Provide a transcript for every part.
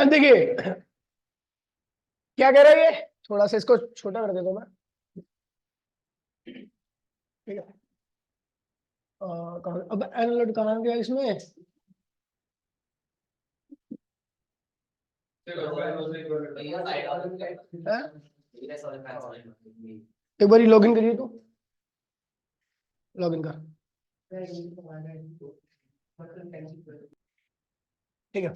देखिए क्या कह रहा है ये, थोड़ा सा इसको छोटा कर देता हूं मैं। ठीक है, अब एनालिट कहाँ गया इसमें? एक बार लॉग इन करिए, तो लॉग इन कर। ठीक है,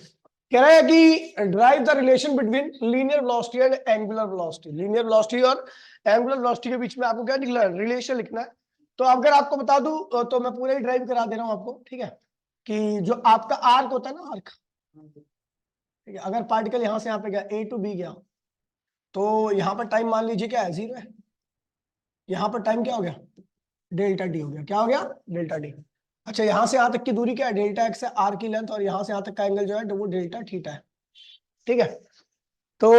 कह रहा है कि drive the relation between linear velocity and angular velocity. Linear velocity और एंगुलर वेलोसिटी के बीच में आपको क्या लिखना है? रिलेशन लिखना है। तो अगर आपको बता दूं तो मैं पूरा ही ड्राइव करा दे रहा हूं आपको। ठीक है, कि जो आपका आर्क होता है ना, आर्क, ठीक है, अगर पार्टिकल यहां से यहां पे गया, ए टू बी गया, तो यहां पर टाइम मान लीजिए क्या है, 0 है। यहां पर टाइम क्या हो गया? डेल्टा टी हो गया। क्या हो गया? Delta T. अच्छा, यहां से यहां तक की दूरी क्या है? डेल्टा एक्स है, आर की लेंथ, और यहां से यहां तक का एंगल जो है वो डेल्टा थीटा है। ठीक है, तो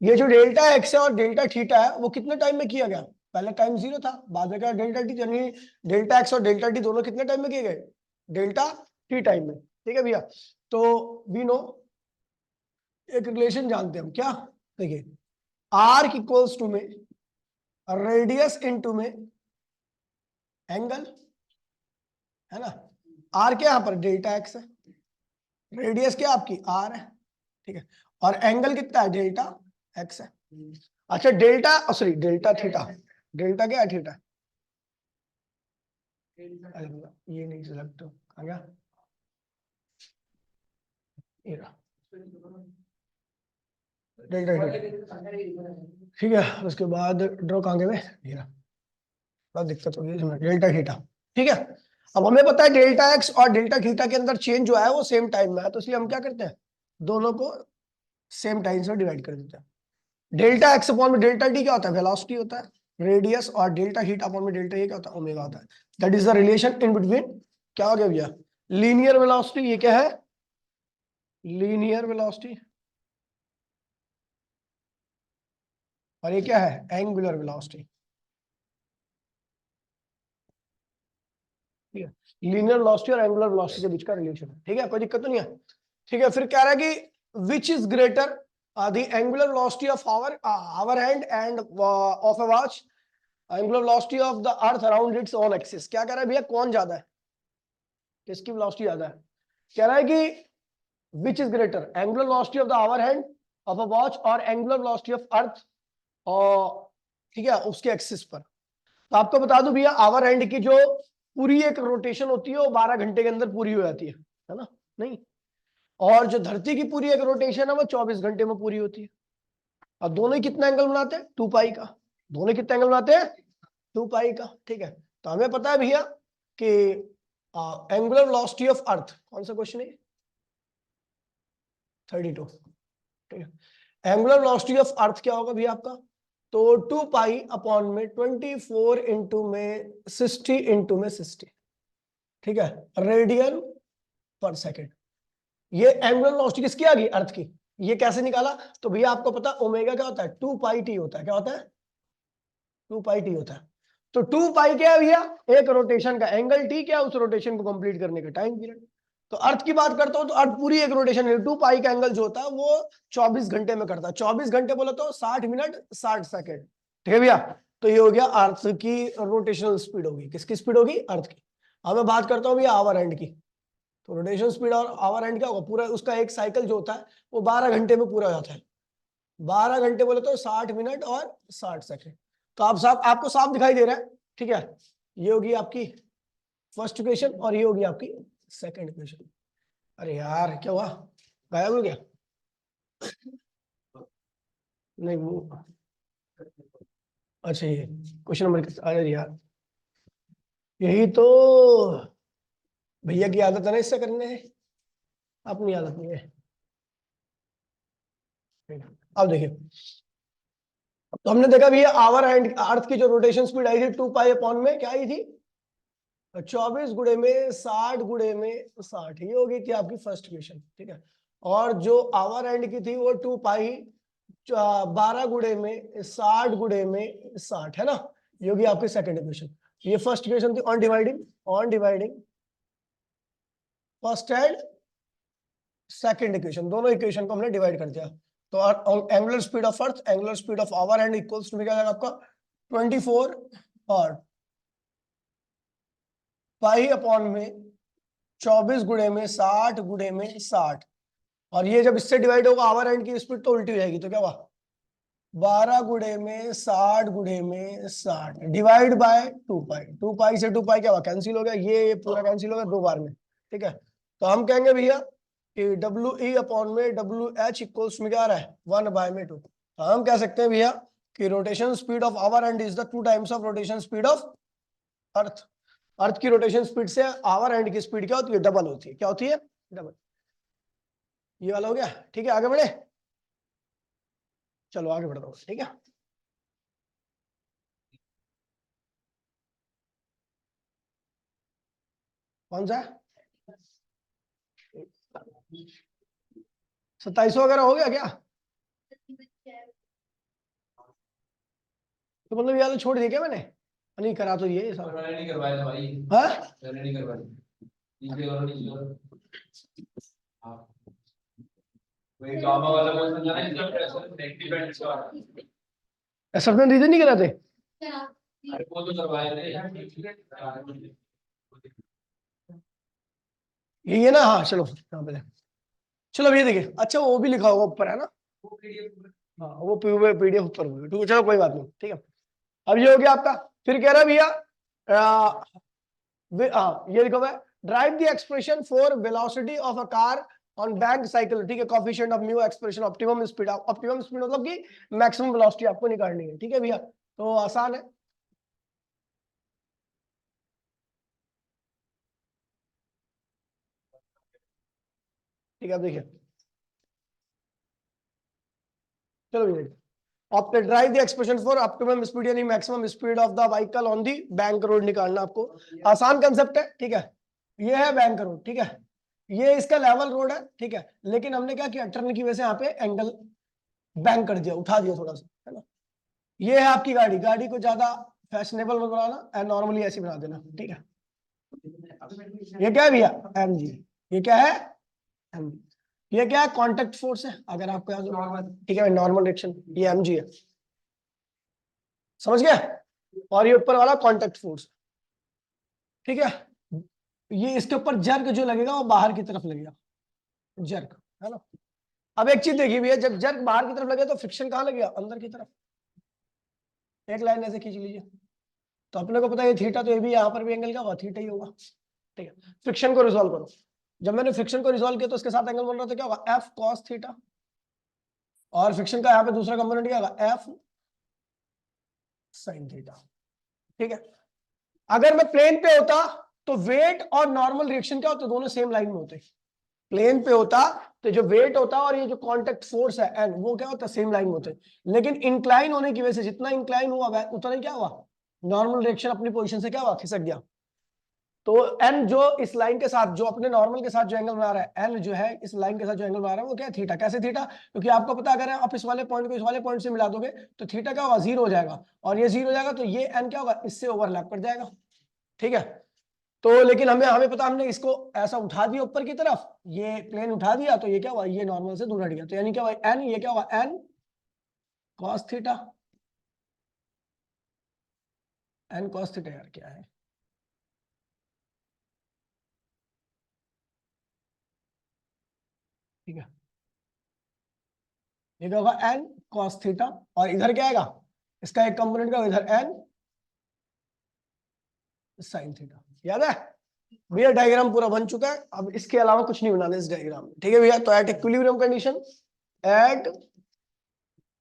ये जो डेल्टा एक्स है और डेल्टा थीटा है वो कितने टाइम में किया गया? पहले टाइम 0 था, बाद में क्या डेल्टा टी, यानी डेल्टा एक्स और डेल्टा टी दोनों कितने टाइम में किए गए? डेल्टा टी टाइम में। ठीक है भैया, तो वी नो, एक रिलेशन जानते हैं हम, क्या? देखिए, आर्क इक्वल्स टू में रेडियस इनटू में एंगल, है ना। आर क्या यहां पर? डेल्टा एक्स है, रेडियस क्या आपकी? आर है। ठीक है, और एंगल कितना है? डेल्टा एक्स है। अच्छा, delta sorry delta theta, delta क्या है? थीटा। ये नहीं सिलेक्ट आ गया, ये रहा डेल्टा। ठीक है, उसके बाद ड्रॉ कहां गए? ये रहा, बस दिक्कत होगी इसमें, डेल्टा थीटा। ठीक है, अब हमें पता है डेल्टा एक्स और डेल्टा थीटा के अंदर चेंज जो है वो सेम टाइम में है, तो इसलिए हम क्या करते हैं, दोनों को सेम टाइम से डिवाइड कर देते हैं। डेल्टा एक्स अपॉन में डेल्टा टी क्या होता है? वेलोसिटी होता है। रेडियस और डेल्टा हीट अपॉन में डेल्टा ये क्या होता है? ओमेगा होता है। That is the relation in between, क्या हो गया भैया? लीनियर वेलोसिटी, ये क्या है? लीनियर वेलोसिटी, और ये क्या है? Angular velocity. ठीक है, लीनियर वेलोसिटी और एंगुलर वेलोसिटी के बीच का रिलेशन है। ठीक है, कोई दिक्कत तो नहीं है। ठीक है, फिर कह रहा है कि which is greater, the angular velocity of our hand and of a watch, angular velocity of the earth around its own axis. क्या कह रहा है भैया, कौन ज्यादा है, किसकी वेलोसिटी ज्यादा है? कह रहा है कि which is greater, angular velocity of the hour hand of a watch और एंगुलर वेलोसिटी ऑफ अर्थ, और ठीक है उसके एक्सिस पर। तो आपको बता दूं भैया, आवर हैंड की जो पूरी एक रोटेशन होती है वो 12 घंटे के अंदर पूरी हो जाती है ना? नहीं, और जो धरती की पूरी एक रोटेशन है वो 24 घंटे में पूरी होती है। और दोनों ही कितना एंगल बनाते हैं? 2 पाई का। दोनों कितना एंगल बनाते हैं? 2 पाई का। ठीक है, तो हमें पता है भैया कि एंगुलर वेलोसिटी ऑफ अर्थ, कौन सा क्वेश्चन है? 32। ठीक है, एंगुलर वेलोसिटी ऑफ अर्थ क्या होगा भैया आपका? तो 2 पाई अपॉन में 24 इंटू में 60 इंटू में 60। ठीक है, रेडियन पर सेकेंड। ये एंगुलर वेलोसिटी किसकी आ गई? अर्थ की। ये कैसे निकाला? तो भैया आपको पता ओमेगा क्या होता है? 2 पाई टी होता है। क्या होता है? 2 पाई टी होता है। तो 2 पाई क्या है भैया? एक रोटेशन का एंगल, टी क्या? उस रोटेशन को कंप्लीट करने का टाइम पीरियड। तो अर्थ की बात करता हूं तो अर्थ पूरी एक रोटेशन, 2 पाई का एंगल जो होता है वो 24 घंटे में करता है। 24 घंटे बोला तो 60 मिनट 60 सेकेंड। ठीक है भैया, तो ये हो गया अर्थ की रोटेशनल स्पीड होगी। किसकी स्पीड होगी? अर्थ की। अब मैं बात करता हूँ भैया आवर एंड की। तो रोटेशन स्पीड और आवर एंड क्या होगा? पूरा उसका एक साइकिल जो होता है वो 12 घंटे में पूरा हो जाता है। 12 घंटे बोले तो 60 मिनट और 60 सेकेंड। तो आप साफ, आपको साफ दिखाई दे रहा है। ठीक है, ये होगी आपकी फर्स्ट इक्वेशन और ये होगी आपकी सेकंड इक्वेशन। अरे यार क्या हुआ, गायब हो गया? नहीं वो, अच्छा ये क्वेश्चन नंबर, अरे यार यही तो भैया की आदत है ना इससे करने है, अपनी आदत नहीं है। अब देखिए, तो हमने देखा भैया आवर एंड अर्थ की जो रोटेशन स्पीड आई थी 2 पाई अपॉन में क्या आई थी? 24 गुणे में 60 गुणे में 60, ये हो गई थी आपकी फर्स्ट इक्वेशन। ठीक है, और जो आवर एंड की थी वो 2 पाई 12 गुणे में 60 गुणे में 60, है ना? ये होगी आपकी सेकंड इक्वेशन। ये फर्स्ट इक्वेशन थी on dividing, first and second equation, दोनों इक्वेशन को हमने डिवाइड कर दिया। तो angular speed of earth, angular speed of our hand equals to क्या जाएगा आपका 24 और पाई अपॉन में 24 गुणे में 60 गुणे में 60, और ये जब इससे डिवाइड होगा आवर हैंड की स्पीड तो उल्टी हो जाएगी, तो क्या हुआ 12 गुणे में 60 गुणे में 60 डिवाइड बाय 2 पाई, 2 पाई से 2 पाई क्या हुआ कैंसिल हो गया, ये पूरा कैंसिल हो गया 2 बार में। ठीक है, तो हम कहेंगे भैया कि डब्ल्यू ई अपॉन में डब्ल्यू एच इक्वल्स में क्या आ रहा है 1 बाय में 2। तो हम कह सकते हैं भैया कि rotation speed of our hand is the 2 times of rotation speed of earth. Earth की रोटेशन स्पीड से आवर हैंड की स्पीड क्या होती है, डबल होती है। क्या होती है, डबल। ये वाला हो गया। ठीक है, आगे बढ़े, चलो आगे बढ़ता हूँ। ठीक है, कौन सा 2700 वगैरह हो गया क्या, तो मतलब ये वाला छोड़ दिया क्या मैंने, नहीं करा तो ये सब नहीं करवाया था भाई, हाँ मैंने नहीं करवाया। नीचे करो, नीचे करो। हाँ, वही गामा वाला क्वेश्चन था ना, इसका प्रेशर नेगेटिव एंड इसका सब ने रीजन नहीं कराते, अरे वो तो करवाए थे। ये है ना, हाँ चलो यहाँ पे चलो अब ये देखिए, अच्छा वो भी लिखा होगा ऊपर है ना, हाँ वो पीडीएफ ऊपर होगा, ठीक है चलो कोई बात नहीं। ठीक है, अब ये हो गया आपका, फिर कह रहा है भैया ये लिखा हुआ है drive the expression for velocity of a car on bank cycle. ठीक है, coefficient of mu expression optimum speed, optimum speed मतलब कि मैक्सिमम वेलोसिटी आपको निकालनी है। ठीक है भैया, तो आसान है। ठीक है, अब देखिए, चलो भैया drive the expression for optimum speed यानी maximum speed of the vehicle on the bank road निकालना आपको। आसान कंसेप्ट है। ठीक है, ये है बैंक रोड। ठीक है, ये इसका लेवल रोड है। ठीक है, लेकिन हमने क्या किया, टर्न की वजह से यहाँ पे एंगल बैंक कर दिया, उठा दिया थोड़ा सा, है ना। ये है आपकी गाड़ी, गाड़ी को ज्यादा फैशनेबल मत बनाना एंड नॉर्मली ऐसी बना देना। ठीक है, ये क्या है भैया, एम जी। ये क्या है, एम जी। ये क्या है, कॉन्टेक्ट फोर्स है, अगर आपको याद हो। ठीक है, नॉर्मल डायरेक्शन, ये एम जी है, समझ गया। और ये ऊपर वाला कॉन्टेक्ट फोर्स। ठीक है, ये इसके ऊपर जर्क जो लगेगा वो बाहर की तरफ लगेगा, जर्क, है ना। अब एक चीज देखिए भैया, जब जर्क बाहर की तरफ लगे तो फ्रिक्शन कहाँ लगेगा, अंदर की तरफ। एक लाइन ऐसे खींच लीजिए, तो अपने को पता है थीटा, तो ये भी यहाँ पर भी एंगल क्या होगा, थीटा ही होगा। ठीक है, फ्रिक्शन को रिजॉल्व करो। जब मैंने फ्रिक्शन को रिजॉल्व किया तो उसके साथ एंगल बन रहा था, क्या होगा, एफ कॉस थीटा। और फ्रिक्शन का यहाँ पे दूसरा कंपोनेंट क्या होगा, एफ साइन थीटा। ठीक है, अगर मैं प्लेन पे होता तो वेट और नॉर्मल रिएक्शन क्या होते, दोनों सेम लाइन में होते। प्लेन पे होता तो जो वेट होता और ये जो कांटेक्ट फोर्स है एन, वो क्या होता, सेम लाइन में होते। लेकिन इंक्लाइन होने की वजह से जितना इंक्लाइन हुआ उतना ही क्या हुआ, नॉर्मल रिएक्शन अपनी पोजीशन से क्या हुआ, खिसक गया। तो एन जो इस लाइन के साथ, जो अपने नॉर्मल के साथ जो एंगल बना रहा है, एन जो है इस लाइन के साथ जो एंगल बना रहा है वो क्या है, थीटा। कैसे थीटा, क्योंकि आपको पता अगर आप इस वाले पॉइंट को इस वाले पॉइंट से मिला दोगे तो थीटा क्या होगा, 0 हो जाएगा, और ये 0 हो जाएगा तो ये एन क्या होगा, इससे ओवरलैप कर जाएगा। ठीक है, तो लेकिन हमें हमें पता, हमने इसको ऐसा उठा दिया ऊपर की तरफ, ये प्लेन उठा दिया तो ये क्या हुआ, ये नॉर्मल से दूर हट गया, तो यानी क्या हुआ, एन, ये क्या हुआ, N cos theta. N cos theta यार क्या है, ठीक है, ये क्या होगा, एन कॉस थीटा, और इधर क्या आएगा, इसका एक कंपोनेंट का इधर एन साइन थीटा। याद है भैया, डायग्राम पूरा बन चुका है, अब इसके अलावा कुछ नहीं बनाना इस डायग्राम में। ठीक है भैया, तो at equilibrium condition, at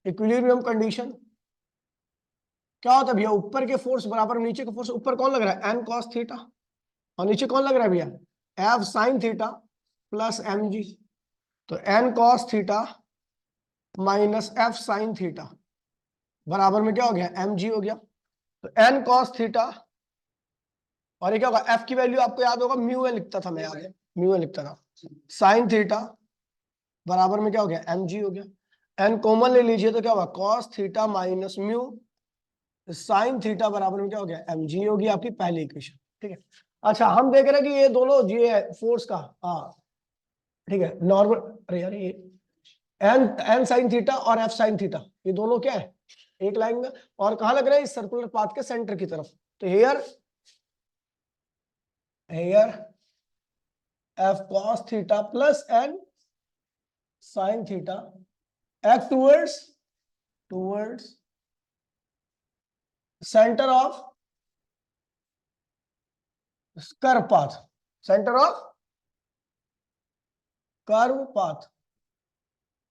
equilibrium condition क्या होता है भैया, ऊपर के फोर्स बराबर नीचे के फोर्स, ऊपर कौन लग रहा है, एन कॉस थीटा, और नीचे कौन लग रहा है भैया, F sine theta plus M G. तो N cos theta minus F sine theta बराबर में क्या हो गया, एम जी हो गया। तो एन कॉस थीटा, और ये क्या होगा, एफ की वैल्यू आपको याद होगा, म्यू ए लिखता था मैं, याद है म्यू ए लिखता था, साइन थीटा बराबर में क्या हो गया, एम जी हो गया। एन कॉमन ले लीजिए तो क्या होगा, cos theta minus mu sine theta बराबर में क्या हो गया, एम जी होगी आपकी पहली इक्वेशन। ठीक है, अच्छा हम देख रहे हैं कि ये दोनों ये फोर्स का, हाँ ठीक है नॉर्मल, अरे यार ये एन साइन थीटा और एफ साइन थीटा ये दोनों क्या है एक लाइन में, और कहां लग रहा है इस सर्कुलर पाथ के सेंटर की तरफ। तो here F cos theta plus N sine theta act towards centre of curve path, centre of curve path.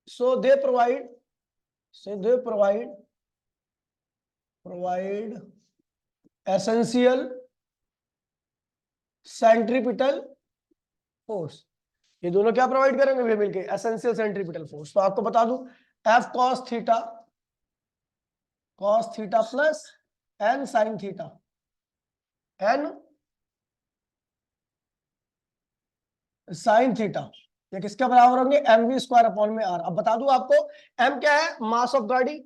So they provide essential centripetal force। ये दोनों क्या प्रोवाइड करेंगे वे मिलके एसेंशियल सेंट्रीपिटल फोर्स। तो आपको बता दूं F cos theta plus N sine theta, N sine theta ये किसके बराबर होंगे एम वी स्क्वायर अपॉन में आर। अब बता दूं आपको एम क्या है मास ऑफ गाड़ी,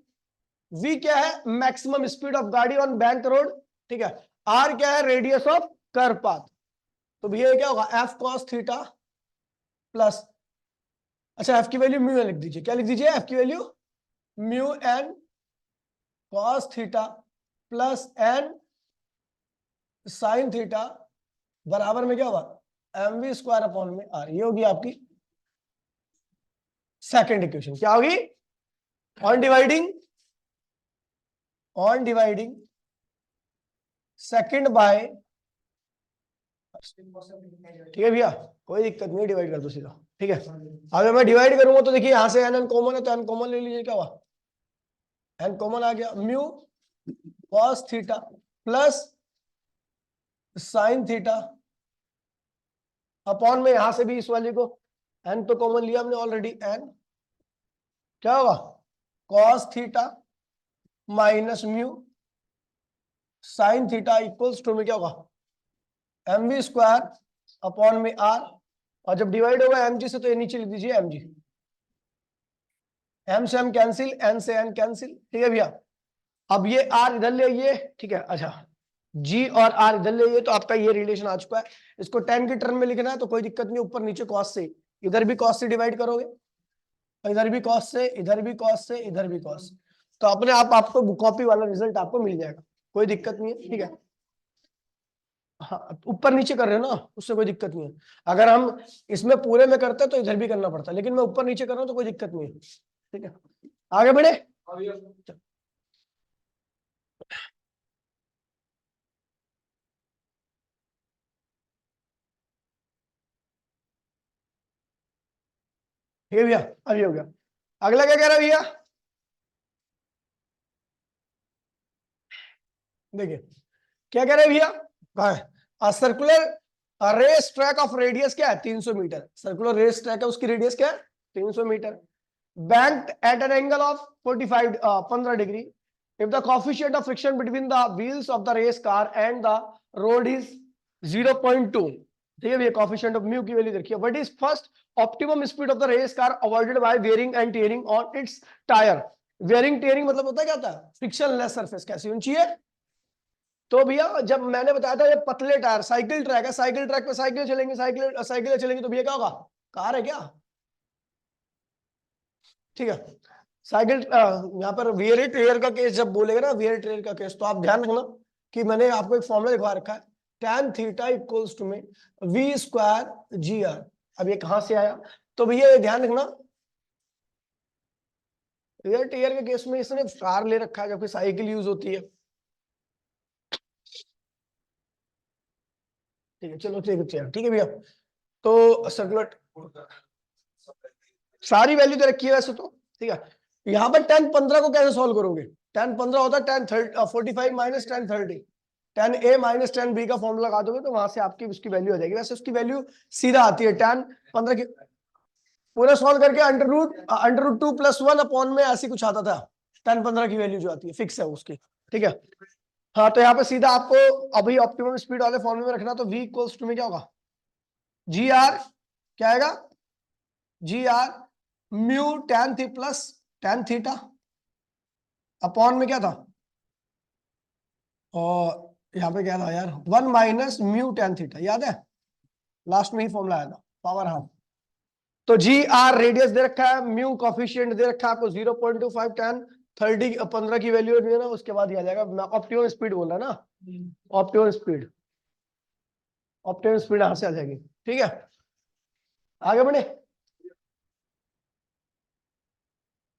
वी क्या है मैक्सिमम स्पीड ऑफ गाड़ी ऑन बैंक रोड, ठीक है, आर क्या है रेडियस ऑफ कर्व पाथ। तो भैया क्या होगा एफ कॉस थीटा प्लस, अच्छा एफ की वैल्यू म्यू एन लिख दीजिए, क्या लिख दीजिए एफ की value mu N cos theta plus N sine theta बराबर में क्या होगा एम वी स्क्वायर अपॉन में आर। ये होगी आपकी सेकेंड इक्वेशन। क्या होगी ऑन डिवाइडिंग सेकेंड बाय, ठीक है भैया कोई दिक्कत नहीं, डिवाइड कर दो सीधा, ठीक है। अगर मैं डिवाइड करूंगा तो देखिए यहां से एन कॉमन है तो एन कॉमन ले लीजिए, क्या हुआ एन कॉमन आ गया, mu cos theta plus sine theta upon में यहां से भी इस वाले को एन तो कॉमन लिया हमने ऑलरेडी, एन क्या होगा cos theta minus mu sine theta equals to में क्या होगा एम वी स्क्वायर अपॉन में आर, और जब डिवाइड होगा एम जी से तो ये नीचे लिख दीजिए एम जी, एम से एम कैंसिल, एन से एन कैंसिल, ठीक है भैया। अब ये आर इधर ले आइए, ठीक है, अच्छा जी और आर इधर ले आइए तो आपका ये रिलेशन आ चुका है। इसको टेन की टर्म में लिखना है तो कोई दिक्कत नहीं, ऊपर नीचे कॉस से, इधर भी कॉस से डिवाइड करोगे, इधर भी कॉस से, इधर भी कॉस से, इधर भी कॉस, तो अपने आप आपको कॉपी वाला रिजल्ट आपको मिल जाएगा, कोई दिक्कत नहीं है, ठीक है। हाँ ऊपर नीचे कर रहे हो ना उससे कोई दिक्कत नहीं है, अगर हम इसमें पूरे में करते तो इधर भी करना पड़ता, लेकिन मैं ऊपर नीचे कर रहा हूं तो कोई दिक्कत नहीं है, ठीक है। आगे बढ़े, ठीक है भैया अभी हो गया। अगला क्या कह रहा है भैया, देखिए क्या कह रहे हैं भैया, कहा है circular race track of radius क्या है 300 मीटर, सर्कुलर रेस ट्रैक है उसकी रेडियस क्या है 300 metre, banked at an angle of 15 degree if the coefficient of friction between the wheels of the race car and the road is 0.2, ठीक है भैया coefficient of mu की value देखिए, what is first optimum speed of the race car avoided by wearing and tearing on its tire। wearing tearing मतलब होता है क्या होता है फ्रिक्शन लेस सरफेस कैसी होनी चाहिए। तो भैया जब मैंने बताया था ये पतले टायर साइकिल ट्रैक है, साइकिल ट्रैक पे साइकिल चलेंगे, साइकिल चलेंगे तो भैया क्या होगा कार है क्या, ठीक है। साइकिल यहाँ पर वियर टेयर का केस जब बोलेगा ना वियर टेयर का केस तो आप ध्यान रखना कि मैंने आपको एक फॉर्मूला दिखा रखा है tan थीटा इक्वल्स टू में वी स्क्वायर जी आर। अब ये कहां से आया, तो भैया ये ध्यान रखना वियर टेयर के केस में इसने कार ले रखा है जबकि साइकिल यूज होती है, ठीक है चलो ठीक है भैया। तो सर्कुलर सारी वैल्यू दे रखी है वैसे तो, ठीक है। यहाँ पर tan 15 को कैसे सॉल्व करोगे, tan 15 होता है tan 45 minus tan 30, tan a minus tan b का फॉर्मूला लगा दोगे तो वहां से आपकी उसकी वैल्यू आ जाएगी। वैसे उसकी वैल्यू सीधा आती है tan 15 की पूरा सॉल्व करके अंडर रूट 2 प्लस 1 अपॉन में ऐसी कुछ आता था, tan 15 की वैल्यू जो आती है फिक्स है उसकी, ठीक है। हाँ तो यहाँ पे सीधा आपको अभी ऑप्टिमम स्पीड वाले फॉर्मूले में रखना, तो v इक्वल्स टू में क्या होगा जी आर, क्या आएगा जी आर म्यू tan थी प्लस tan थीटा अपॉन में क्या था, और यहाँ पे क्या था यार 1 माइनस म्यू tan थीटा, याद है लास्ट में ही फॉर्मूला आया था पावर हाफ, तो जी आर रेडियस दे रखा है, म्यू कॉफिशिएंट दे रखा है आपको 0.25 10 30 15 की वैल्यू है ना, उसके बाद ये आ जाएगा ऑप्टिमम स्पीड बोला ना, ऑप्टिमम स्पीड, ऑप्टिमम स्पीड यहां से आ जाएगी। ठीक है, आगे बढ़े।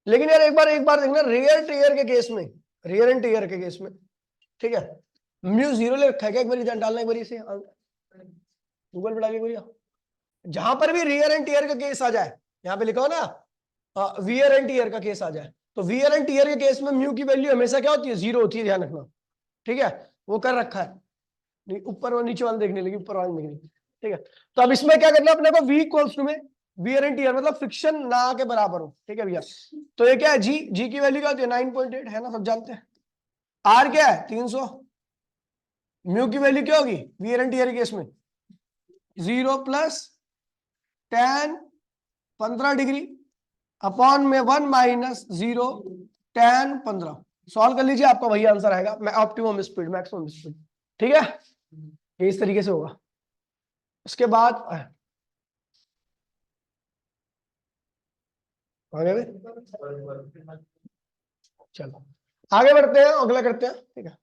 लेकिन यार एक बार देखना, रेयर टीयर के केस में, रेयर एंड टीयर के केस में, ठीक है, म्यू 0 ले रखा है क्या, एक बार ध्यान डालना, एक बार इसे गूगल पे डालिए भैया, जहां पर भी रियर एंड टीयर का केस आ जाए, यहाँ पे लिखा हो ना वियर एंड टीयर का केस आ जाए, तो वियर एंड टीयर के केस में म्यू की वैल्यू हमेशा क्या होती है, 0 होती है, ध्यान रखना। ठीक है, वो कर रखा है, ऊपर और नीचे वाले देखने लगी, ऊपर वाले देखने। ठीक है, तो अब इसमें क्या करना है अपने को, वी इक्वल्स टू में वियर एंड टीयर मतलब फ्रिक्शन ना के बराबर हो। ठीक है भैया, तो ये क्या है, जी, जी की वैल्यू क्या होती है 9.8 है ना, सब जानते हैं। आर क्या है 300, म्यू की वैल्यू क्या होगी वियर एंड टीयर के केस में 0 प्लस tan 15 डिग्री अपॉन में 1 माइनस 0 tan 15। सॉल्व कर लीजिए, आपका वही आंसर आएगा, मैं ऑप्टिमम स्पीड, मैक्सिमम स्पीड। ठीक है, ये इस तरीके से होगा। उसके बाद आगे भी चलो आगे बढ़ते हैं, अगला करते हैं। ठीक है,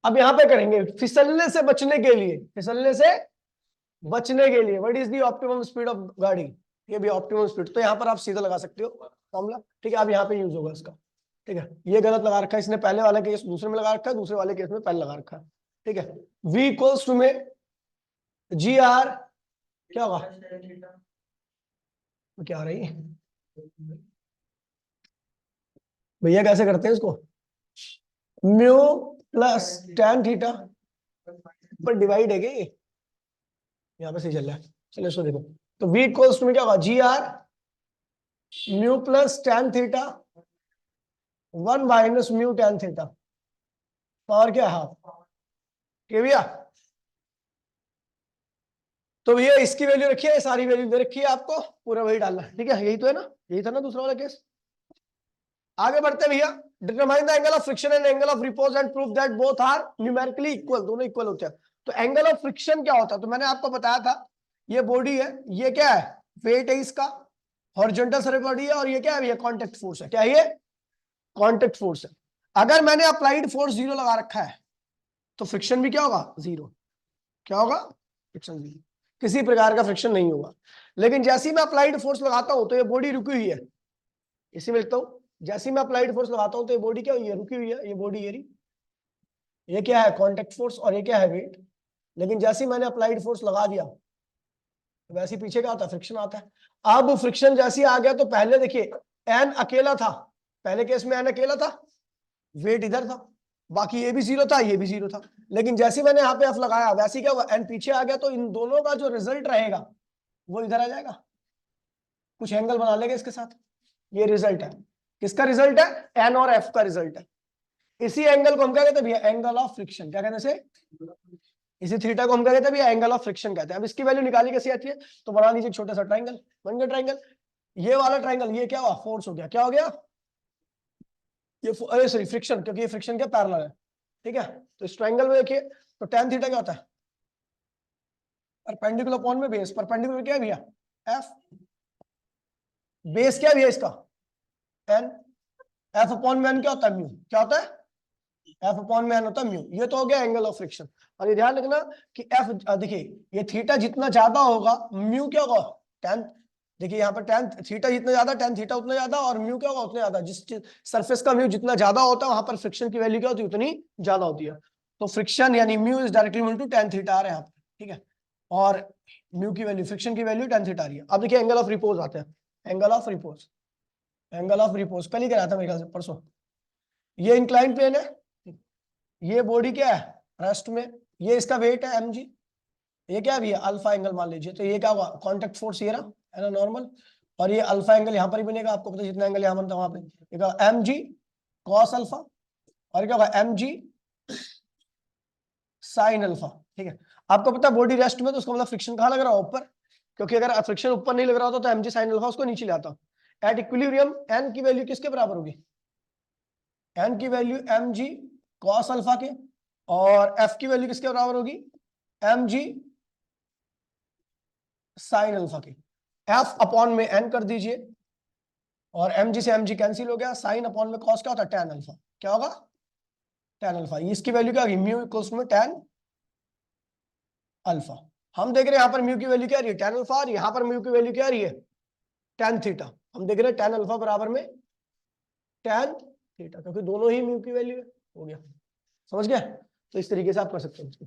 अब यहां पे करेंगे फिसलने से बचने के लिए, फिसलने से बचने के लिए what is the optimum speed of गाड़ी, ये भी ऑप्टिमम स्पीड, तो यहां पर आप सीधा लगा सकते हो फॉर्मूला। ठीक है, अब यहाँ पे यूज होगा इसका। ठीक है, ये गलत लगा रखा है इसने, पहले वाले केस दूसरे में लगा रखा है, दूसरे वाले केस में पहले लगा रखा है। ठीक है, v इक्वल्स टू में जी आर क्या होगा, क्या आ रही है भैया, कैसे करते हैं इसको, म्यू प्लस tan थीटा पर डिवाइड है क्या ये, यहाँ पे सही चल रहा है, चलो इसको देखो, तो v इक्वल्स टू में क्या होगा, G R mu plus tan theta 1 minus mu tan theta, power क्या हाफ के भैया। तो भैया इसकी वैल्यू रखी है, सारी वैल्यू दे रखी है आपको, पूरा वही डालना है। ठीक है, यही तो है ना, यही था ना दूसरा वाला केस। आगे बढ़ते हैं भैया, determine the angle of friction and angle of repose and prove that both are numerically equal, दोनों इक्वल होते हैं। तो एंगल ऑफ फ्रिक्शन क्या होता है, तो मैंने आपको बताया था, ये बॉडी है, ये क्या है, वेट है इसका, हॉरिजॉन्टल सर्फेस बॉडी है, और ये क्या है, ये कांटेक्ट फोर्स है, क्या है ये, कांटेक्ट फोर्स है। अगर मैंने अप्लाइड फोर्स 0 लगा रखा है तो फ्रिक्शन भी क्या होगा 0, क्या होगा, फ्रिक्शन 0, किसी प्रकार का फ्रिक्शन नहीं होगा। लेकिन जैसे ही मैं अप्लाइड फोर्स लगाता हूं तो ये बॉडी रुकी हुई है, इसी में लिखता हूं, जैसे ही मैं अप्लाइड फोर्स लगाता हूं तो ये बॉडी क्या हुई है, रुकी हुई है, ये बॉडी ये क्या है कॉन्टेक्ट फोर्स, और ये क्या है वेट। लेकिन जैसे ही मैंने अप्लाइड फोर्स लगा दिया वैसे ही पीछे क्या आता है, फ्रिक्शन आता है। अब फ्रिक्शन जैसे ही आ गया तो पहले देखिए एन अकेला था, पहले केस में एन अकेला था, वेट इधर था, बाकी ये भी 0 था, ये भी 0 था। लेकिन जैसे मैंने यहाँ पे एफ लगाया वैसे क्या हुआ, एन पीछे आ गया, तो इन दोनों का जो रिजल्ट रहेगा वो इधर आ जाएगा, कुछ एंगल बना लेगा इसके साथ, ये रिजल्ट है, किसका रिजल्ट है, एन और एफ का रिजल्ट है। इसी एंगल को हम क्या कहते हैं भैया, एंगल ऑफ फ्रिक्शन, क्या कहते हैं इसे, इसी थीटा को हम क्या कहते हैं भैया, एंगल ऑफ फ्रिक्शन कहते हैं। अब इसकी वैल्यू निकाली कैसी आती है, तो बना लीजिए छोटा सा ट्राइंगल, बन गया ट्राइंगल, ये वाला ट्राइंगल, ये क्या हुआ, फोर्स हो गया, क्या हो गया, ये अरे सॉरी फ्रिक्शन, क्योंकि ये फ्रिक्शन क्या पैरेलल है। ठीक है, तो इस ट्राइंगल में देखिए, तो tan थीटा क्या होता है, परपेंडिकुलर अपॉन में बेस, परपेंडिकुलर क्या है भैया, एफ, बेस क्या है भैया इसका, एन, एफ अपॉन में एन क्या होता है, म्यू, क्या होता है, एफ अपॉन में एन होता है म्यू। ये तो हो गया एंगल ऑफ फ्रिक्शन। और ये ध्यान रखना कि एफ, देखिए ये थीटा जितना ज्यादा होगा म्यू क्या होगा, tan, देखिए यहाँ पर tan थीटा जितना ज्यादा, tan थीटा उतना ज्यादा, और म्यू क्या होगा उतना ज्यादा, जिस सरफेस का म्यू जितना ज्यादा होता है वहां पर फ्रिक्शन की वैल्यू क्या होती है, उतनी ज्यादा होती है। तो फ्रिक्शन यानी mu is directly equal to tan theta आ रहा है यहाँ पर। ठीक है, और म्यू की वैल्यू, फ्रिक्शन की वैल्यू tan थीटा आ रही है। अब देखिए एंगल ऑफ रिपोज आते हैं, angle of repose, angle of repose कल ही कराया था मेरे ख्याल से, परसों। ये इंक्लाइन प्लेन है, ये बॉडी क्या है रेस्ट में, ये इसका वेट है mg, ये क्या भी है अल्फा एंगल मान लीजिए, तो ये क्या होगा कॉन्टेक्ट फोर्स ये रहा है ना नॉर्मल, और ये अल्फा एंगल यहाँ पर ही बनेगा, आपको पता है जितना एंगल यहाँ बनता है वहां पे, ये क्या mg cos अल्फा, और क्या होगा mg sin अल्फा। ठीक है, आपको पता है बॉडी रेस्ट में, तो उसका मतलब फ्रिक्शन कहाँ लग रहा है, ऊपर, क्योंकि अगर फ्रिक्शन ऊपर नहीं लग रहा होता तो mg sin अल्फा उसको नीचे ले आता। एट इक्विलिब्रियम n की वैल्यू किसके बराबर होगी, n की वैल्यू mg कॉस अल्फा के, और एफ की वैल्यू किसके बराबर होगी, एम जी साइन अल्फा की। एफ अपॉन में एन कर दीजिए, और एम जी से एम जी कैंसिल हो गया, साइन अपॉन में कॉस क्या होता है, टेन अल्फा। क्या होगा, टेन अल्फा। इसकी वैल्यू क्या होगी, म्यू इक्वल्स में टेन अल्फा। हम देख रहे हैं यहाँ पर म्यू की वैल्यू क्या आ रही है, टेन अल्फा, और यहाँ पर म्यू की वैल्यू क्या आ रही है, टेन थीटा। हम देख रहे हैं टेन अल्फा बराबर में टेन थीटा, क्योंकि दोनों ही म्यू की वैल्यू है। हो गया, समझ गया। तो इस तरीके से आप कर सकते हो इसको।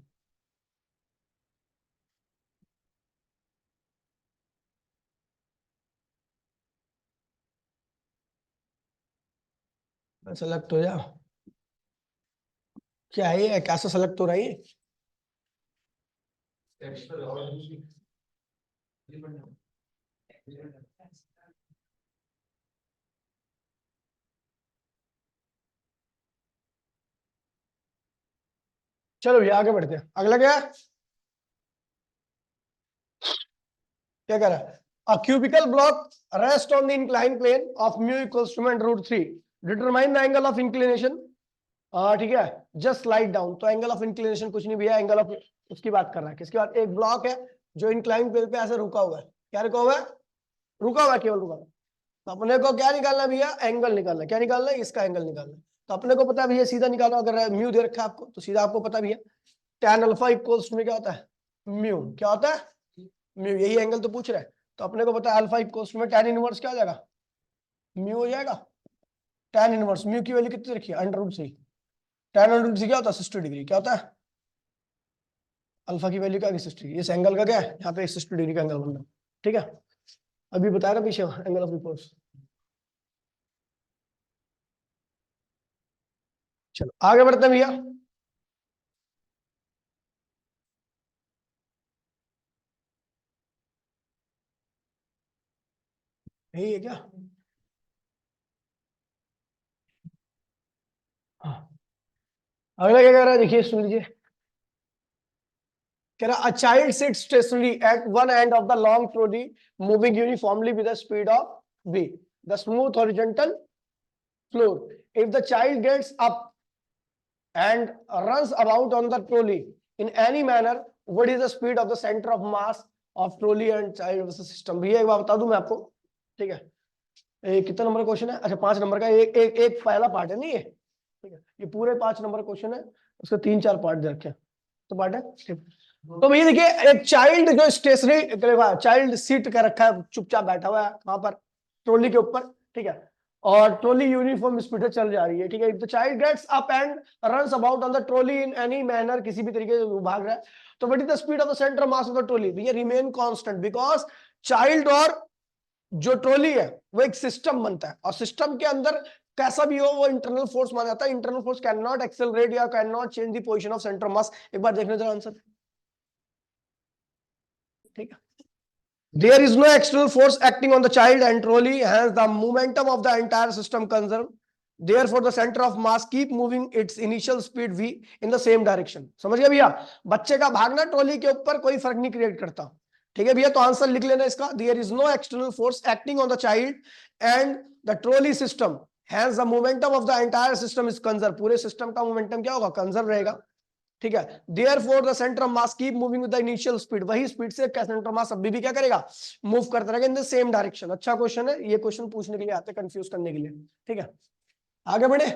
सेलेक्ट हो जा, क्या है ये, कैसे सेलेक्ट हो रहा है ये। चलो भैया आगे बढ़ते हैं, अगला क्या है, क्या कह रहा है, a cubical block rest on the inclined plane of mu equals to root 3, determine the angle of inclination। ठीक है, जस्ट स्लाइड डाउन। तो एंगल ऑफ इंक्लिनेशन कुछ नहीं भैया, एंगल ऑफ उसकी बात कर रहा है, किसकी बात, एक ब्लॉक है जो इंक्लाइन प्लेन पे ऐसे रुका हुआ है। क्या रुका हुआ है, रुका हुआ है, केवल रुका हुआ है। तो अपने को क्या निकालना है भैया, एंगल निकालना है। क्या निकालना है, इसका एंगल निकालना है। तो अपने को पता है भैया, सीधा निकालो, अगर म्यू दे रखा है आपको तो सीधा आपको पता भैया, tan अल्फा इक्वल्स में क्या होता है, म्यू। क्या होता है, म्यू। यही एंगल तो पूछ रहा है। तो अपने को पता है अल्फा इक्वल्स में tan इनवर्स क्या हो जाएगा, म्यू हो जाएगा। tan इनवर्स म्यू की वैल्यू कितनी रखी है, √3। tan √3 क्या होता है, 60 डिग्री। क्या होता है, अल्फा की वैल्यू क्या है, 60 डिग्री। इस एंगल का क्या है, यहाँ पे 60 डिग्री का एंगल बन रहा है। ठीक है, अभी बताया पीछे एंगल ऑफ रिपोर्स। चलो आगे बढ़ते हैं भैया। यही है क्या, हाँ। अगला क्या कह रहा है, देखिए सुन लीजिए। कह रहा a child sits stationary at one end of the long trolley moving uniformly with the speed of v, the smooth horizontal floor. If the child gets up and runs about on the trolley in any manner, what is the speed of the center of mass of trolley and child versus system। भैया एक बार बता दूं मैं आपको, ठीक है। कितना number question है, अच्छा 5 नंबर का। एक पहला पार्ट है नहीं ये, ठीक है। ये पूरे 5 नंबर क्वेश्चन है, उसके 3-4 पार्ट दे रखे हैं। तो पार्ट है, ठीक। तो भैया देखिए, एक चाइल्ड जो स्टेशनरी, चाइल्ड सीट कर रखा है, चुपचाप बैठा हुआ है वहां पर ट्रॉली के ऊपर, ठीक है। और ट्रॉली यूनिफॉर्म स्पीड से चल जा रही है, ठीक है। The child gets up and runs about on the trolley in any manner, किसी भी तरीके से वो भाग रहा है। तो what is the speed of the centre mass of the trolley, भैया रिमेन कांस्टेंट, बिकॉज चाइल्ड और जो ट्रॉली है वो एक सिस्टम बनता है, और सिस्टम के अंदर कैसा भी हो वो इंटरनल फोर्स माना जाता है। Internal force can not accelerate या can not change the position of centre mass. एक बार देखने जरा आंसर, ठीक है। There is no external force acting on the child and trolley, hence the momentum of the entire system conserved. Therefore, the center of mass keep moving its initial speed v in the same direction. समझ गया भैया, बच्चे का भागना trolley के ऊपर कोई फर्क नहीं क्रिएट करता, ठीक है भैया। तो आंसर लिख लेना इसका, There is no external force acting on the child and the trolley system, hence the momentum of the entire system is conserved. पूरे सिस्टम का मोमेंटम क्या होगा, कंजर्व रहेगा, ठीक है। Therefore the center of mass keep moving with the initial speed, वही speed से centre of mass अभी भी क्या करेगा, मूव करता रहेगा इन द सेम डायरेक्शन। अच्छा क्वेश्चन है ये, क्वेश्चन पूछने के लिए आते, कंफ्यूज करने के लिए, ठीक है। आगे बढ़े,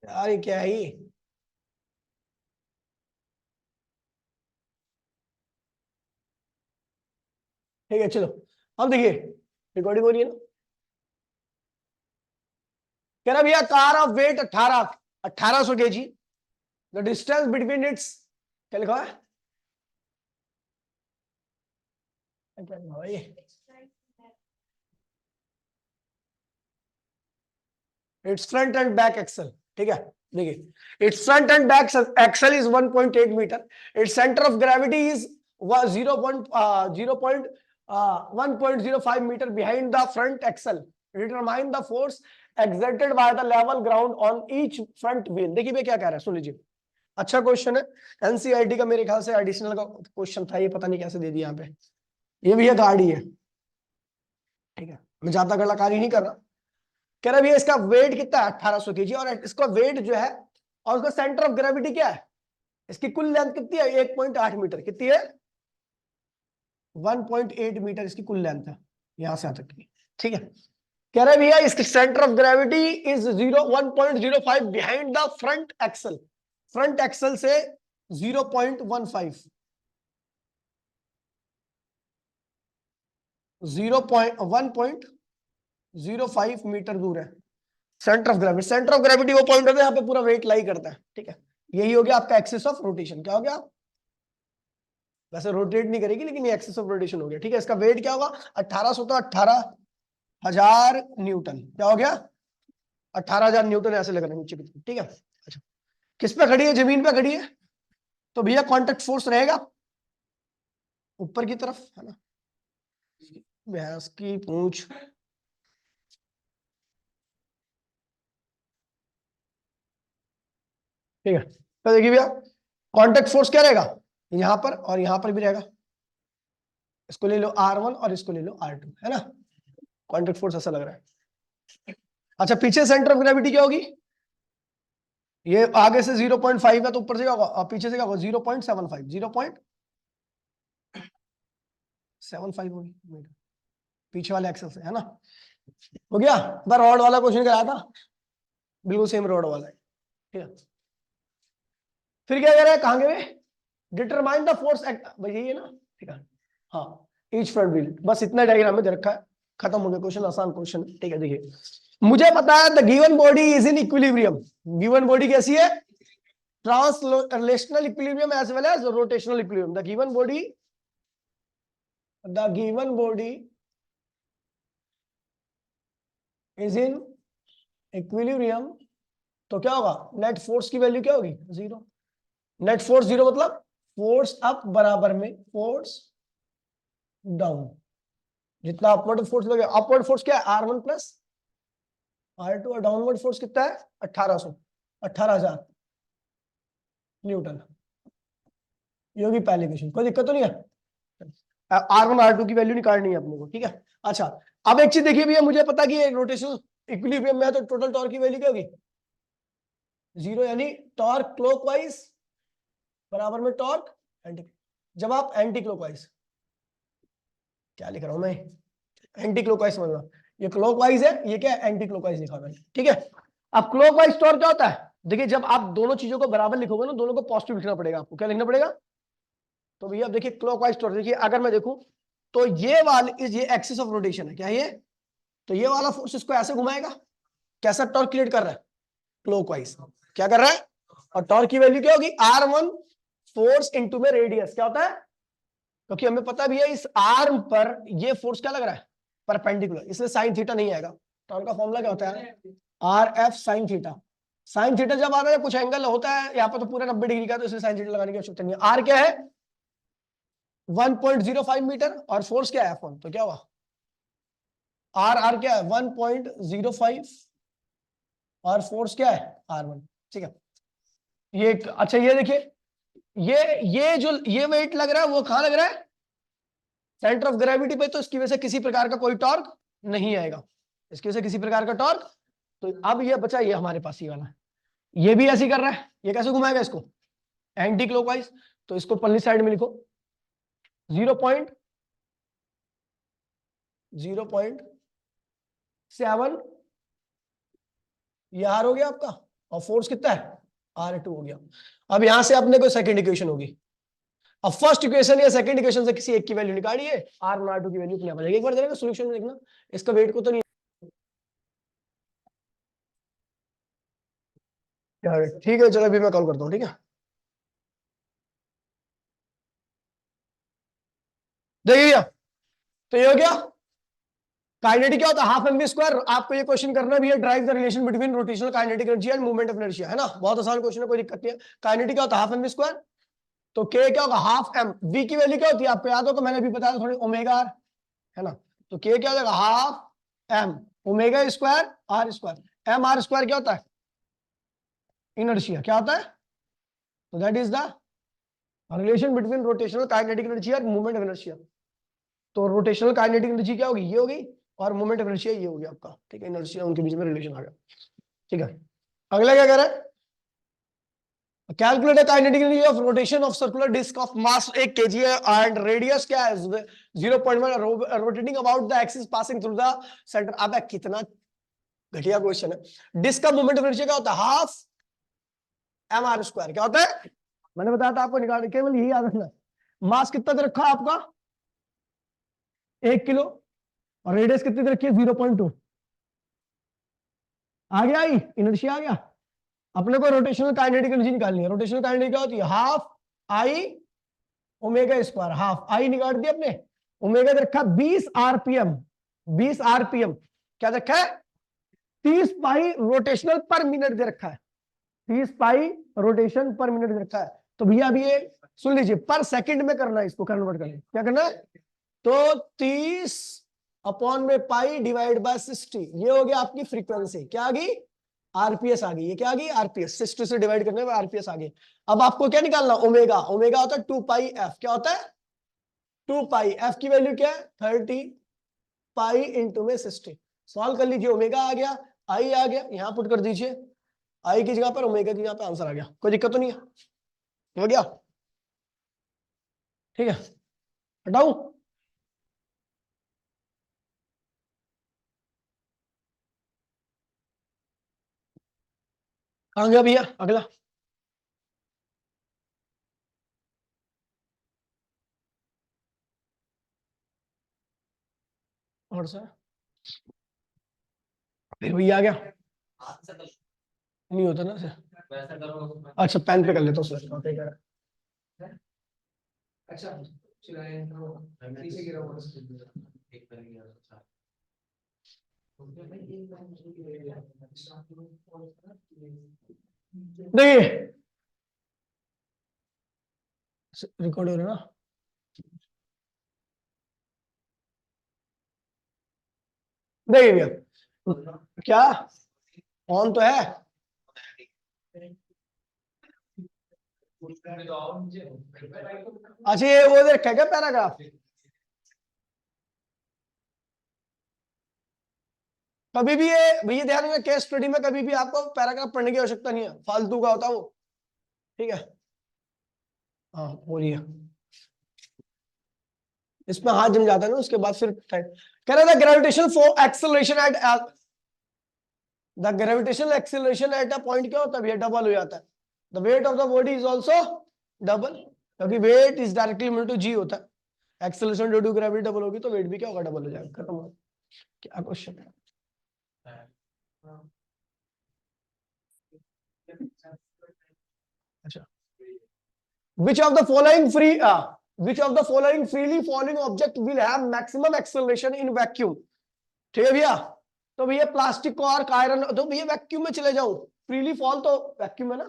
यार ये क्या है ये, ठीक है। चलो अब देखिए, रिकॉर्डिंग हो रही है ना। कह रहा भैया car of weight 1800 kg, the distance between its, क्या लिखा है, क्या लिखा है ये, its front and back axle, ठीक है। देखिए its front and back axle is 1.8 metre, its centre of gravity is 1.05 metre behind the front axle. Determine the force exerted by the level ground on each front wheel। देखिए भैया क्या कह रहा है, सुन लीजिए। अच्छा क्वेश्चन है, एनसीईआरटी का मेरे ख्याल से एडिशनल का क्वेश्चन था ये, पता नहीं कैसे दे दिया यहाँ पे। ये भी एक गाड़ी है, ठीक है, मैं ज्यादा कलाकारी नहीं कर रहा। कह रहा भैया इसका वेट कितना है 1800 केजी, और इसका वेट जो है और उसका सेंटर ऑफ ग्रेविटी क्या है, इसकी कुल लेंथ कितनी है 1.8 मीटर, कितनी है 1.8 मीटर इसकी कुल लेंथ है यहां से यहां तक की, ठीक है। कह रहे भैया इसके centre of gravity is 1.05 behind the front axle, front axle से 0.15 1.05 मीटर दूर है centre of gravity. Centre of gravity वो पॉइंट होता है यहाँ पे पूरा वेट लाई करता है, ठीक है। यही हो गया आपका एक्सिस ऑफ रोटेशन। क्या हो गया, वैसे रोटेट नहीं करेगी लेकिन ये एक्सिस ऑफ रोटेशन हो गया, ठीक है। इसका वेट क्या होगा 1800 तो 18,000 न्यूटन, क्या हो गया 18,000 न्यूटन ऐसे लग रहा है नीचे की तरफ, ठीक है। अच्छा किस पे खड़ी है, जमीन पे खड़ी है, तो भैया कॉन्टेक्ट फोर्स रहेगा ऊपर की तरफ, है ना। भैंस की पूंछ, ठीक है। तो देखिए भैया कॉन्टेक्ट फोर्स क्या रहेगा, यहां पर और यहां पर भी रहेगा। इसको ले लो R1 और इसको ले लो R2, है ना। कॉन्टेक्ट फोर्स ऐसा लग रहा है। अच्छा पीछे सेंटर ऑफ ग्रेविटी क्या होगी, ये आगे से 0.5 है तो ऊपर से क्या होगा, और पीछे से क्या होगा 0.75, 0.75 होगी पीछे वाले एक्सल से, है ना। हो गया, रॉड वाला क्वेश्चन कराया था, बिल्कुल सेम रॉड वाला है, ठीक है। फिर क्या कह रहा है, कहां गए, डिटरमाइन द फोर्स एक्ट, भाई यही है ना, ठीक है। हाँ ईच फ्रंट व्हील, बस इतना डायग्राम में दे रखा है, खत्म हो गया क्वेश्चन, आसान क्वेश्चन, ठीक है। देखिए मुझे पता है the given body is in equilibrium, given body कैसी है, translational equilibrium as well as rotational equilibrium. The given body is in equilibrium, तो क्या होगा, नेट फोर्स की वैल्यू क्या होगी 0, नेट फोर्स 0 मतलब फोर्स अप बराबर में फोर्स डाउन, जितना अपवर्ड फोर्स लगे, अपवर्ड फोर्स क्या है R1 प्लस R2, और डाउनवर्ड फोर्स कितना है 18,000 न्यूटन। ये होगी पहली क्वेश्चन, कोई दिक्कत तो नहीं है। R1 R2 की वैल्यू निकालनी है अपने को, ठीक है। अच्छा अब एक चीज देखिए भैया, मुझे पता कि ये रोटेशनल इक्विलिब्रियम में है, तो टोटल टॉर्क की वैल्यू क्या होगी 0, यानी टॉर्क क्लॉकवाइज बराबर में टॉर्क एंटी। जब आप एंटी क्लॉकवाइज, क्या लिख रहा हूं मैं, एंटी क्लॉकवाइज समझना, ये क्लॉकवाइज है, ये क्या है एंटी क्लॉकवाइज लिखा मैंने, ठीक है। अब क्लॉकवाइज टॉर्क क्या होता है, देखिए जब आप दोनों चीजों को बराबर लिखोगे ना, दोनों को पॉजिटिव लिखना पड़ेगा आपको, क्या लिखना पड़ेगा, तो भैया अब देखिए क्लॉकवाइज टॉर्क, देखिए अगर मैं देखूं तो ये वाली ये एक्सिस ऑफ रोटेशन है, क्या ये, तो ये वाला फोर्स इसको ऐसे घुमाएगा, कैसा टॉर्क क्रिएट कर रहा है क्लॉकवाइज, क्या कर रहा है, और टॉर्क की वैल्यू क्या होगी R1 फोर्स इनटू में रेडियस, क्या होता है, क्योंकि हमें पता भी है इस आर्म पर ये फोर्स क्या लग रहा है परपेंडिकुलर, इसलिए साइन थीटा नहीं आएगा। टॉर्क का फॉर्मूला क्या होता है RF sine theta. Sine theta जब आता है कुछ एंगल होता है यहाँ पर तो पूरा 90 डिग्री का, तो इसलिए साइन थीटा लगाने की आवश्यकता नहीं है। आर क्या है 1.05 मीटर, और फोर्स क्या है F1, तो क्या हुआ आर क्या है 1.05, और फोर्स क्या है R1, ठीक है। ये अच्छा ये देखिए, ये जो ये वेट लग रहा है वो कहां लग रहा है सेंटर ऑफ ग्रेविटी पे, तो इसकी वजह से किसी प्रकार का कोई टॉर्क नहीं आएगा, इसकी वजह से किसी प्रकार का टॉर्क। तो अब ये बचा ये हमारे पास ही वाला, ये भी ऐसे ही कर रहा है, ये कैसे घुमाएगा इसको एंटी क्लॉकवाइज, तो इसको पल्ली साइड में लिखो 0.7 ये आर हो गया आपका, और फोर्स कितना है R2 हो गया। अब यहां से अपने को सेकंड इक्वेशन होगी, अब फर्स्ट इक्वेशन या सेकंड इक्वेशन से किसी एक की वैल्यू निकालिए, R1 R2 की वैल्यू अपने आप आ जाएगी। एक बार देखना सॉल्यूशन में, देखना इसका वेट को तो नहीं, यार ठीक है चलो अभी मैं कॉल करता हूँ, ठीक है। देखिए भैया तो ये हो गया काइनेटिक, क्या होता है हाफ mv स्क्वायर। आपको ये क्वेश्चन करना भी है, drive the relation between rotational kinetic energy and movement of inertia, है ना, बहुत आसान क्वेश्चन है, कोई दिक्कत नहीं है। काइनेटिक क्या होता है हाफ mv स्क्वायर, तो k क्या होगा हाफ m, v की वैल्यू क्या होती है आपको याद हो तो मैंने अभी बताया थोड़ी ओमेगा r, है ना, तो k क्या हो जाएगा half m omega square r square. m r square क्या होता है इनर्शिया, क्या होता है, तो that is the relation between rotational kinetic energy और मूवमेंट ऑफ इनर्शिया। तो रोटेशनल काइनेटिक एनर्जी क्या होगी, ये होगी, और मूवमेंट ऑफ इनर्शिया ये होगी आपका, ठीक है, इनर्शिया उनके बीच में रिलेशन आ गया, ठीक है। अगला क्या कह रहा है, calculate the kinetic energy of rotation of circular disc of mass 1 kg है एंड रेडियस क्या है 0.1 rotating about the axis passing through the centre. अब कितना घटिया क्वेश्चन है। डिस्क का मूवमेंट ऑफ इनर्शिया क्या होता है, हाफ mr²। क्या होता है, मैंने बताया था आपको, निकाल केवल यही याद रखना। मास कितना दे रखा है आपका 1 किलो, और रेडियस कितनी दे रखी है 0.2। आ गया, आई इनर्शिया आ गया। अपने को रोटेशनल काइनेटिक एनर्जी निकालनी है। रोटेशनल काइनेटिक क्या होती है, half I omega square, half I निकाल दिया अपने, ओमेगा दे रखा 20 आरपीएम, 20 आरपीएम क्या रखा है 30 पाई रोटेशनल पर मिनट दे रखा है, 30 पाई रोटेशन पर मिनट दे रखा है। तो भैया अभी ये सुन लीजिए, पर सेकंड में करना है, इसको कन्वर्ट करना, क्या करना है, तो 30 अपॉन में पाई डिवाइड बाय 60, ये हो गया आपकी फ्रीक्वेंसी, क्या आ गई आरपीएस आ गई, ये क्या आ गई आरपीएस, 60 से डिवाइड करने में आरपीएस आ गई। अब आपको क्या निकालना, ओमेगा, ओमेगा होता है 2 पाई एफ, क्या होता है 2 पाई, एफ की वैल्यू क्या है 30 पाई इंटू में 60। सॉल्व कर लीजिए, ओमेगा आ गया, आई आ गया, यहां पुट कर दीजिए, आई की जगह पर ओमेगा की जगह पर आंसर आ गया, कोई दिक्कत तो नहीं है, हो गया, ठीक है, हटाऊं, कहां गया भैया अगला, और सर फिर भैया आ गया, नहीं होता ना सर, अच्छा पेन पे कर लेता हूँ सर, ठीक है। अच्छा पीछे गिरा हुआ एक पर गया देखिए रिकॉर्ड हो रहा है ना, देखिए भैया क्या ऑन तो है, अच्छा ये वो रखा है क्या पैराग्राफ, कभी भी ये भैया ध्यान रखना, केस स्टडी में कभी भी आपको पैराग्राफ पढ़ने की आवश्यकता नहीं है, फालतू का होता है वो, ठीक है। हाँ बोलिए, इसमें हाथ जम जाता है ना, उसके बाद फिर कह रहा था gravitation for acceleration at the gravitational acceleration at a point क्या होता है भैया, डबल हो जाता है, the weight of the body is also double, क्योंकि weight is directly equal to G होता है, acceleration due to gravity double होगी तो वेट भी क्या होगा डबल हो जाएगा, खत्म हो, क्या क्वेश्चन है। अच्छा, which of the following which of the following freely falling object will have maximum acceleration in vacuum, ठीक है भैया, तो भैया प्लास्टिक को और आयरन, तो भैया वैक्यूम में चले जाऊं, फ्रीली फॉल तो वैक्यूम है ना,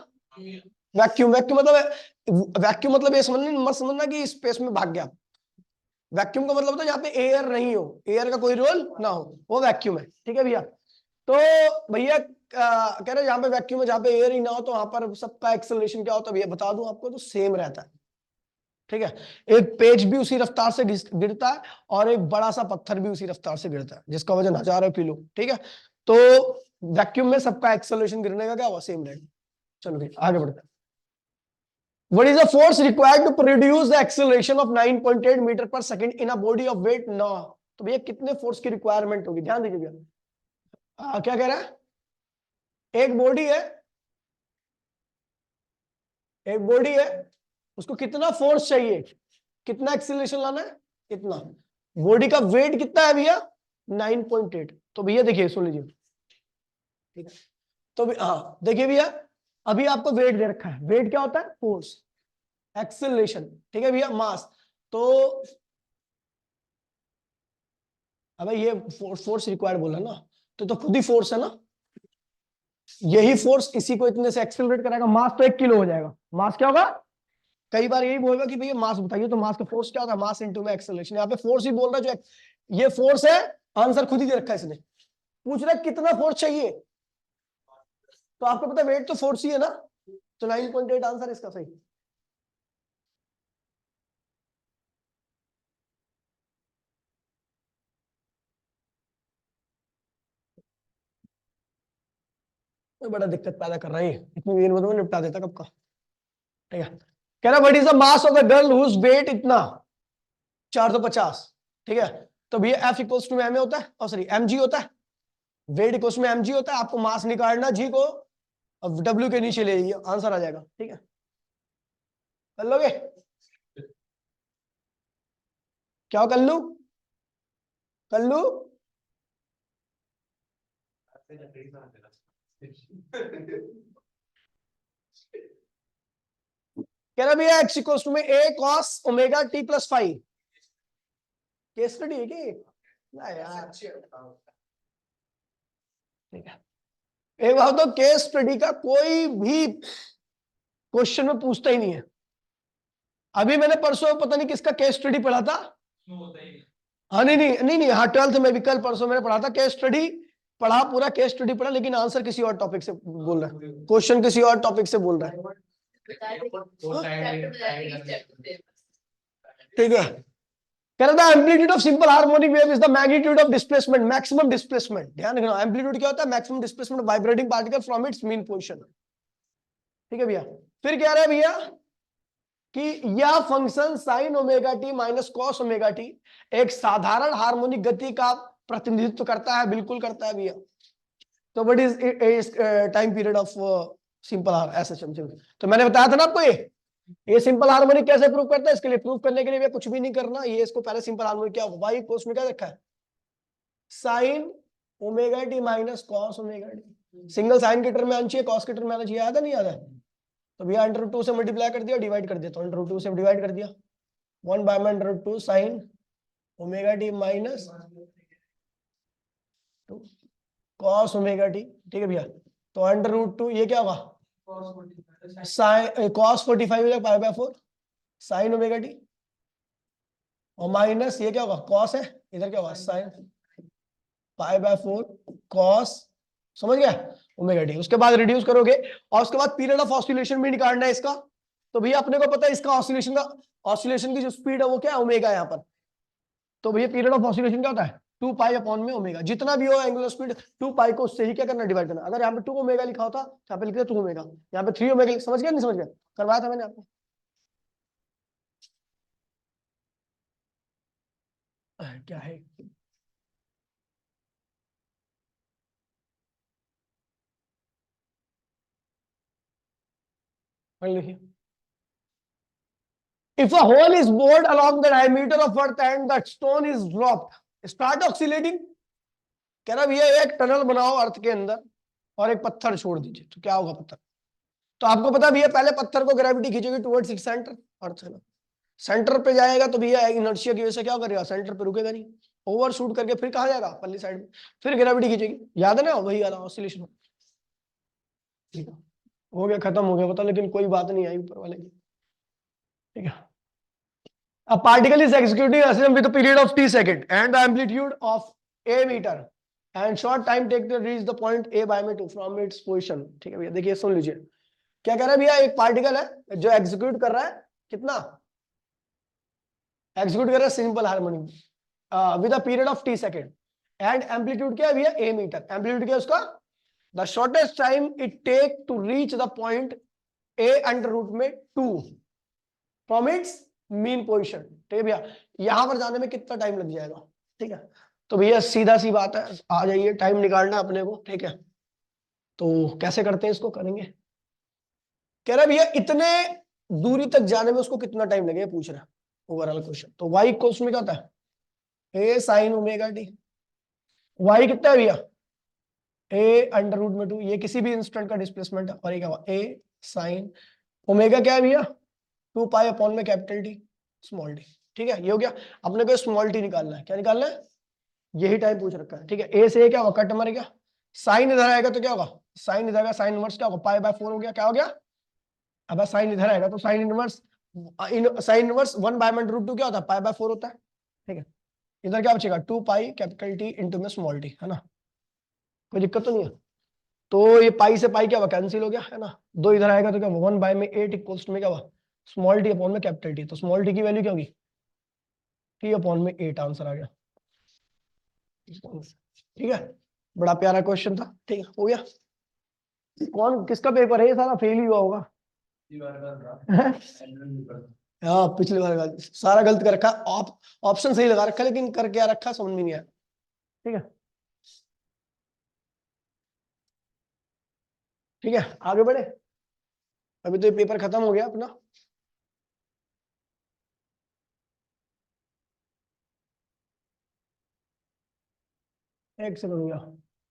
वैक्यूम, वैक्यूम मतलब ये समझना मत समझना कि स्पेस में भाग गया, वैक्यूम का मतलब होता है जहाँ पे एयर नहीं हो, एयर का कोई रोल ना हो, वो वैक्यूम है, ठीक है भैया। तो भैया कह रहे जहाँ पे वैक्यूम है, जहाँ पे एयर ही ना हो, तो वहां पर सबका एक्सेलरेशन क्या होता है भैया बता दूं आपको, तो सेम रहता है, ठीक है। एक पेज भी उसी रफ्तार से गिरता है और एक बड़ा सा पत्थर भी उसी रफ्तार से गिरता है, जिसका वजन 1000 किलो, ठीक है। तो वैक्यूम में सबका एक्सेलरेशन गिरने का क्या हुआ, सेम रहेगा। चलो भाई आगे बढ़ते हैं। What is the force required to produce the acceleration of 9.8 metre पर second in a body of weight now? तो भैया कितने फोर्स की रिक्वायरमेंट होगी, ध्यान दीजिए भैया, क्या कह रहा है, एक बॉडी है, एक बॉडी है, उसको कितना फोर्स चाहिए, कितना एक्सीलरेशन लाना है, इतना, बॉडी का वेट कितना है भैया 9.8, तो भैया देखिए सुन लीजिए, ठीक है, तो हाँ देखिए भैया, अभी आपको वेट दे रखा है, वेट क्या होता है फोर्स, एक्सेलरेशन, ठीक है भैया, मास, तो अबे ये फोर्स रिक्वायर्ड बोला ना, तो खुद ही फोर्स है ना, यही फोर्स इसी को इतने से एक्सेलरेट कराएगा, मास तो 1 किलो हो जाएगा, मास क्या होगा, कई बार यही बोलेगा कि भैया मास बताइए, तो मास का फोर्स क्या होता है, मास इनटू में एक्सेलरेशन, यहाँ पे फोर्स ही बोल रहा है, जो ये फोर्स है, आंसर खुद ही दे रखा है इसने, पूछ रहा है कितना फोर्स चाहिए, तो आपको पता है वेट तो फोर्स ही है ना, तो 9.8 आंसर इसका सही। तो बड़ा दिक्कत पैदा कर रहा है, इतनी देर में निपटा देता कब का। ठीक है, कह रहा what is the mass of a girl whose weight इतना 450। ठीक है, तो भैया एफ इक्वल्स टू एम होता है, और सॉरी एम जी होता है, वेट इक्वल्स में एम जी होता है, आपको मास निकालना, जी को डब्ल्यू के नीचे ले जाइए, आंसर आ जाएगा। ठीक है, कर लोगे? क्या कर लू? कर लू? कह रहा भैया एक्स इक्वल्स टू में a cos omega t plus 5। Case study है कि ना यार? ठीक है, एक बात तो केस स्टडी का कोई भी क्वेश्चन में पूछता ही नहीं है। अभी मैंने परसों पता नहीं किसका केस स्टडी पढ़ा था। हाँ नहीं नहीं नहीं नहीं, हाँ 12th में भी कल परसों मैंने पढ़ा था केस स्टडी, पढ़ा पूरा केस स्टडी पढ़ा, लेकिन आंसर किसी और टॉपिक से बोल रहा है, क्वेश्चन किसी और टॉपिक से बोल रहा है। ठीक है, कह रहा था amplitude of simple harmonic wave is the magnitude of displacement, maximum displacement. ध्यान रखना, एम्पलीट्यूड क्या होता है? Maximum displacement of vibrating particle from its mean position. ठीक है भैया, फिर कह रहा है भैया कि यह function sine omega T minus cos omega T एक साधारण हार्मोनिक गति का प्रतिनिधित्व करता है। बिल्कुल करता है भैया। तो what is time period of simple हार ऐसे समझो। तो मैंने बताया था ना आपको, ये सिंपल हार्मोनिक कैसे प्रूव करता है। इसके लिए प्रूव करने के लिए कुछ भी नहीं करना, ये इसको पहले सिंपल हार्मोनिक क्या होगा, वाई कोस में क्या रखा है, sine omega T minus cos omega T. Single sine के टर्म में आना चाहिए, कॉस के टर्म में आना चाहिए, याद है नहीं याद है? तो भैया अंडर रूट 2 से मल्टीप्लाई कर दिया, डिवाइड कर दिया, तो अंडर रूट 2 से डिवाइड कर दिया, 1 by under root 2 sine omega T minus cos omega T. ठीक है भैया, तो अंडर रूट 2 ये क्या होगा, साइन कॉस 45 हो जाएगा pi by 4 sign omega T, और माइनस ये क्या होगा, कॉस है, इधर क्या होगा साइन पाई बाय 4 कॉस, समझ गया, ओमेगा टी। उसके बाद रिड्यूस करोगे, और उसके बाद पीरियड ऑफ ऑसिलेशन भी निकालना है इसका। तो भैया अपने को पता है इसका ऑसिलेशन की जो स्पीड है वो क्या है, ओमेगा यहाँ पर। तो भैया पीरियड ऑफ ऑसिलेशन क्या होता है, 2 पाई अपॉन में ओमेगा, जितना भी हो एंगुलर स्पीड 2 पाई को उससे ही क्या करना, डिवाइड करना। अगर यहाँ पे 2 ओमेगा लिखा होता, यहाँ पे लिखते 2 ओमेगा, यहाँ पे 3 ओमेगा, समझ गया नहीं समझ गया, करवाया था मैंने आपको। क्या है, पढ़ लिखिए। If a hole is bored along the diameter of earth and the stone is dropped, start oscillating। कह रहा भैया एक टनल बनाओ अर्थ के अंदर और एक पत्थर छोड़ दीजिए, तो क्या होगा पत्थर। तो आपको पता भैया पहले पत्थर को ग्रेविटी खींचेगी टुवर्ड्स इट्स सेंटर, अर्थ है ना, सेंटर पे जाएगा तो भैया इनर्शिया की वजह से क्या करेगा, सेंटर पे रुकेगा नहीं, ओवर शूट करके फिर कहाँ जाएगा, पल्ली साइड में, फिर ग्रेविटी खींचेगी। याद है ना, वही वाला ऑसिलेशन। ठीक है, हो गया, खत्म हो गया पता, लेकिन कोई बात नहीं आई ऊपर वाले की। ठीक है, a particle is executing a system with a period of t second and the amplitude of a meter and short time take to reach the point a by में 2 from its position। ठीक है भैया, देखिए सुन लीजिए क्या कह रहा है भैया, एक पार्टिकल है जो एग्जीक्यूट कर रहा है, कितना एग्जीक्यूट कर रहा है, simple harmonic with a period of t second and amplitude क्या है भैया, a मीटर। एम्पलीट्यूड क्या है उसका, the shortest time it take to reach the point a under root में 2 फ्रॉम इट्स मीन पोजीशन। ठीक है भैया, यहां पर जाने में कितना टाइम लग जाएगा। ठीक है, तो भैया सीधा सी बात है, आ जाइए, टाइम निकालना अपने को। ठीक है, तो कैसे करते हैं इसको, करेंगे। कह रहा भैया इतने दूरी तक जाने में उसको कितना टाइम लगेगा, पूछ रहा है ओवरऑल क्वेश्चन। तो y इक्वल्स में क्या होता है, a sign omega T. y कितना है भैया, a अंडर रूट में 2, ये किसी भी इंस्टेंट का डिस्प्लेसमेंट है, और ये क्या हुआ, a साइन ओमेगा क्या है भैया, 2 पाई अपॉन में कैपिटल टी स्मॉल टी। ठीक है, ये हो गया। अपने को स्मॉल टी निकालना है, क्या निकालना है, यही टाइम पूछ रखा है। ठीक है, ए से क्या होगा, कट मर गया, साइन इधर आएगा तो क्या होगा, साइन इधर आएगा, साइन इनवर्स क्या होगा, पाई बाय 4 हो गया, क्या हो गया, अब साइन इधर आएगा तो साइन इनवर्स 1 बाय रूट 2 क्या होता है, पाई बाय 4 होता है। ठीक है, इधर क्या बचेगा, 2 पाई कैपिटल टी इंटू में स्मॉल टी, है ना, कोई दिक्कत तो नहीं है। तो ये पाई से पाई क्या हुआ, कैंसिल हो गया है ना, 2 इधर आएगा तो क्या 1/8 इक्वल्स टू में क्या हुआ, स्मॉल टी अपॉन में कैपिटल टी, तो स्मॉल टी की वैल्यू क्या होगी, टी अपॉन में 8 आंसर आ गया। ठीक है, बड़ा प्यारा क्वेश्चन था, ठीक है हो गया। कौन किसका पेपर है ये, सारा फेल ही हुआ होगा। हाँ पिछली बार का सारा गलत कर रखा, ऑप्शन सही लगा रखा लेकिन कर क्या रखा समझ में नहीं आया। ठीक है, ठीक है आगे बढ़े, अभी तो ये पेपर खत्म हो गया अपना। एक सेकंड हो गया।